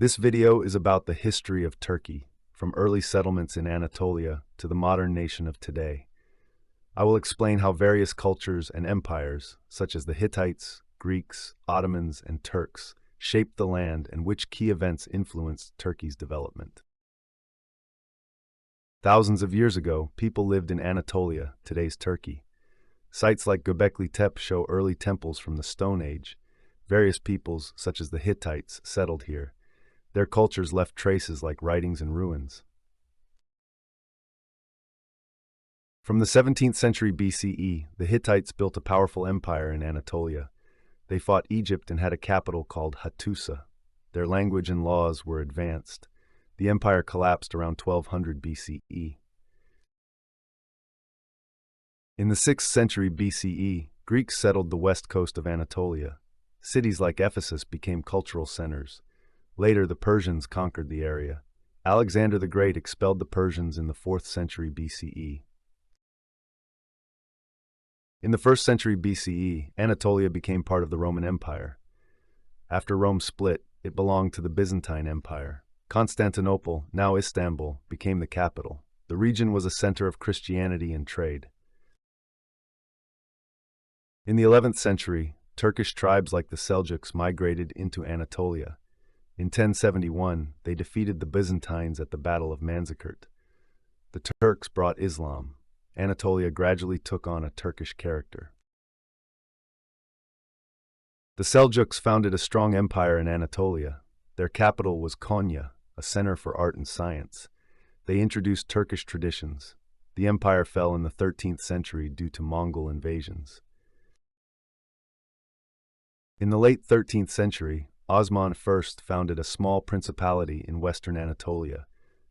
This video is about the history of Turkey, from early settlements in Anatolia to the modern nation of today. I will explain how various cultures and empires, such as the Hittites, Greeks, Ottomans, and Turks, shaped the land and which key events influenced Turkey's development. Thousands of years ago, people lived in Anatolia, today's Turkey. Sites like Göbekli Tepe show early temples from the Stone Age. Various peoples, such as the Hittites, settled here. Their cultures left traces like writings and ruins. From the 17th century BCE, the Hittites built a powerful empire in Anatolia. They fought Egypt and had a capital called Hattusa. Their language and laws were advanced. The empire collapsed around 1200 BCE. In the 6th century BCE, Greeks settled the west coast of Anatolia. Cities like Ephesus became cultural centers. Later, the Persians conquered the area. Alexander the Great expelled the Persians in the 4th century BCE. In the 1st century BCE, Anatolia became part of the Roman Empire. After Rome split, it belonged to the Byzantine Empire. Constantinople, now Istanbul, became the capital. The region was a center of Christianity and trade. In the 11th century, Turkish tribes like the Seljuks migrated into Anatolia. In 1071, they defeated the Byzantines at the Battle of Manzikert. The Turks brought Islam. Anatolia gradually took on a Turkish character. The Seljuks founded a strong empire in Anatolia. Their capital was Konya, a center for art and science. They introduced Turkish traditions. The empire fell in the 13th century due to Mongol invasions. In the late 13th century, Osman I founded a small principality in western Anatolia.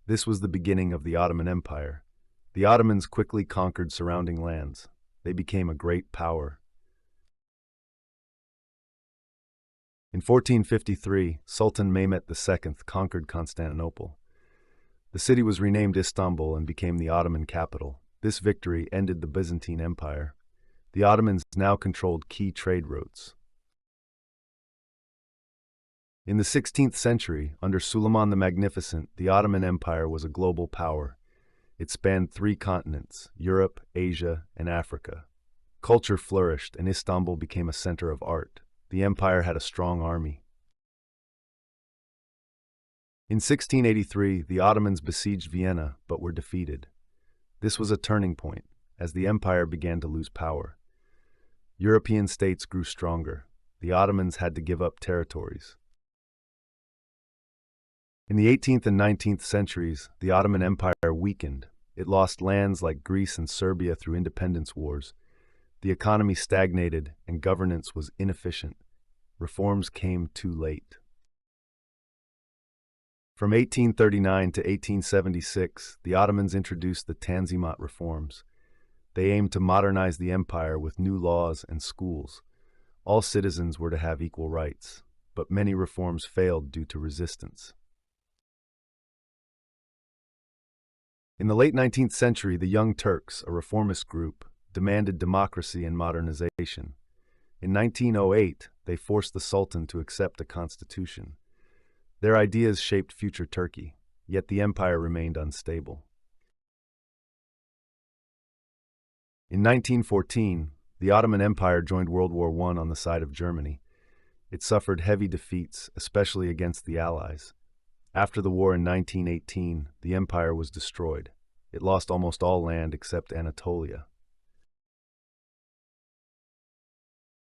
This was the beginning of the Ottoman Empire. The Ottomans quickly conquered surrounding lands. They became a great power. In 1453, Sultan Mehmet II conquered Constantinople. The city was renamed Istanbul and became the Ottoman capital. This victory ended the Byzantine Empire. The Ottomans now controlled key trade routes. In the 16th century, under Suleiman the Magnificent, the Ottoman Empire was a global power. It spanned 3 continents, Europe, Asia, and Africa. Culture flourished, and Istanbul became a center of art. The empire had a strong army. In 1683, the Ottomans besieged Vienna, but were defeated. This was a turning point, as the empire began to lose power. European states grew stronger. The Ottomans had to give up territories. In the 18th and 19th centuries, the Ottoman Empire weakened. It lost lands like Greece and Serbia through independence wars. The economy stagnated and governance was inefficient. Reforms came too late. From 1839 to 1876, the Ottomans introduced the Tanzimat reforms. They aimed to modernize the empire with new laws and schools. All citizens were to have equal rights, but many reforms failed due to resistance. In the late 19th century, the Young Turks, a reformist group, demanded democracy and modernization. In 1908, they forced the Sultan to accept a constitution. Their ideas shaped future Turkey, yet the empire remained unstable. In 1914, the Ottoman Empire joined World War I on the side of Germany. It suffered heavy defeats, especially against the Allies. After the war in 1918, the empire was destroyed. It lost almost all land except Anatolia.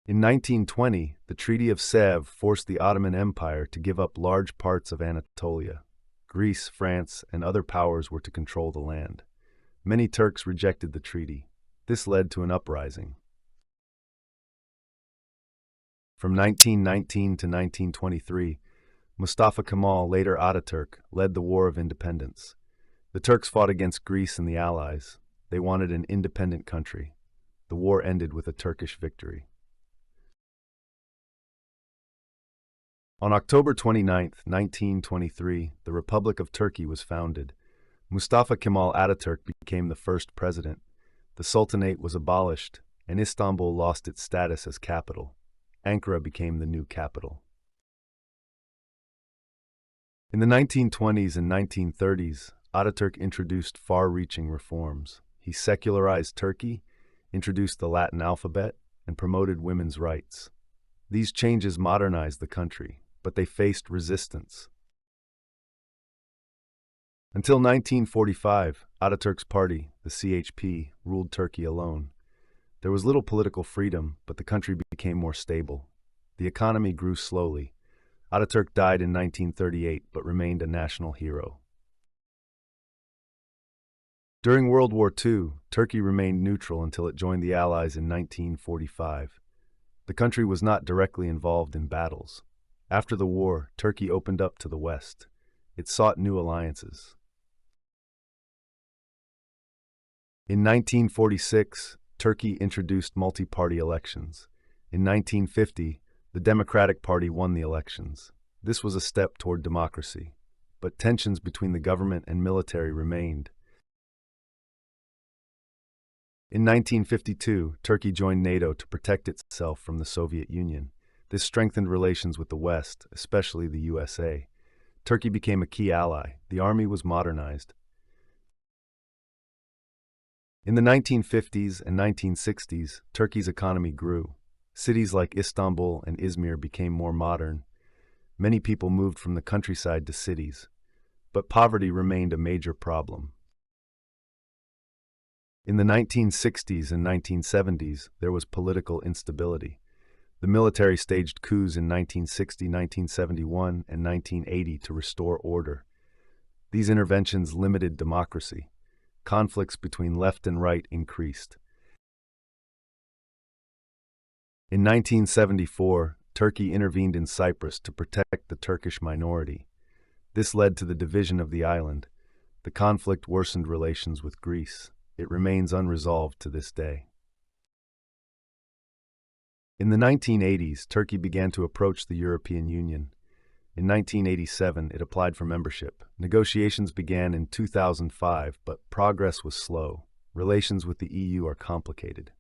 In 1920, the Treaty of Sèvres forced the Ottoman Empire to give up large parts of Anatolia. Greece, France, and other powers were to control the land. Many Turks rejected the treaty. This led to an uprising. From 1919 to 1923, Mustafa Kemal, later Ataturk, led the War of Independence. The Turks fought against Greece and the Allies. They wanted an independent country. The war ended with a Turkish victory. On October 29, 1923, the Republic of Turkey was founded. Mustafa Kemal Ataturk became the first president. The Sultanate was abolished, and Istanbul lost its status as capital. Ankara became the new capital. In the 1920s and 1930s, Ataturk introduced far-reaching reforms. He secularized Turkey, introduced the Latin alphabet, and promoted women's rights. These changes modernized the country, but they faced resistance. Until 1945, Ataturk's party, the CHP, ruled Turkey alone. There was little political freedom, but the country became more stable. The economy grew slowly. Ataturk died in 1938, but remained a national hero. During World War II, Turkey remained neutral until it joined the Allies in 1945. The country was not directly involved in battles. After the war, Turkey opened up to the West. It sought new alliances. In 1946, Turkey introduced multi-party elections. In 1950, the Democratic Party won the elections. This was a step toward democracy, but tensions between the government and military remained. In 1952, Turkey joined NATO to protect itself from the Soviet Union. This strengthened relations with the West, especially the USA. Turkey became a key ally. The army was modernized. In the 1950s and 1960s, Turkey's economy grew. Cities like Istanbul and Izmir became more modern. Many people moved from the countryside to cities, but poverty remained a major problem. In the 1960s and 1970s, there was political instability. The military staged coups in 1960, 1971, and 1980 to restore order. These interventions limited democracy. Conflicts between left and right increased. In 1974, Turkey intervened in Cyprus to protect the Turkish minority. This led to the division of the island. The conflict worsened relations with Greece. It remains unresolved to this day. In the 1980s, Turkey began to approach the European Union. In 1987, it applied for membership. Negotiations began in 2005, but progress was slow. Relations with the EU are complicated.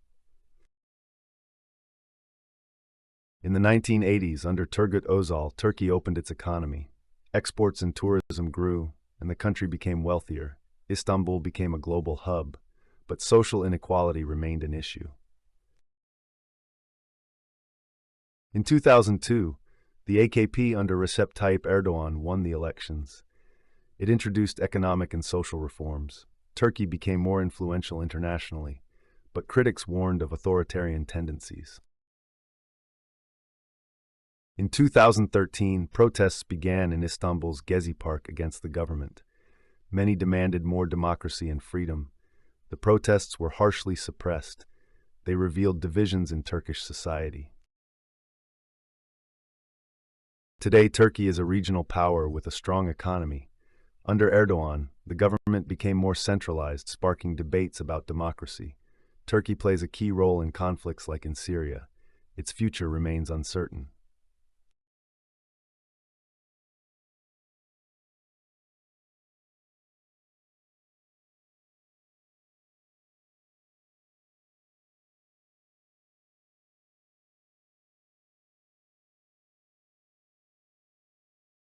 In the 1980s, under Turgut Özal, Turkey opened its economy. Exports and tourism grew, and the country became wealthier. Istanbul became a global hub, but social inequality remained an issue. In 2002, the AKP under Recep Tayyip Erdogan won the elections. It introduced economic and social reforms. Turkey became more influential internationally, but critics warned of authoritarian tendencies. In 2013, protests began in Istanbul's Gezi Park against the government. Many demanded more democracy and freedom. The protests were harshly suppressed. They revealed divisions in Turkish society. Today, Turkey is a regional power with a strong economy. Under Erdogan, the government became more centralized, sparking debates about democracy. Turkey plays a key role in conflicts like in Syria. Its future remains uncertain.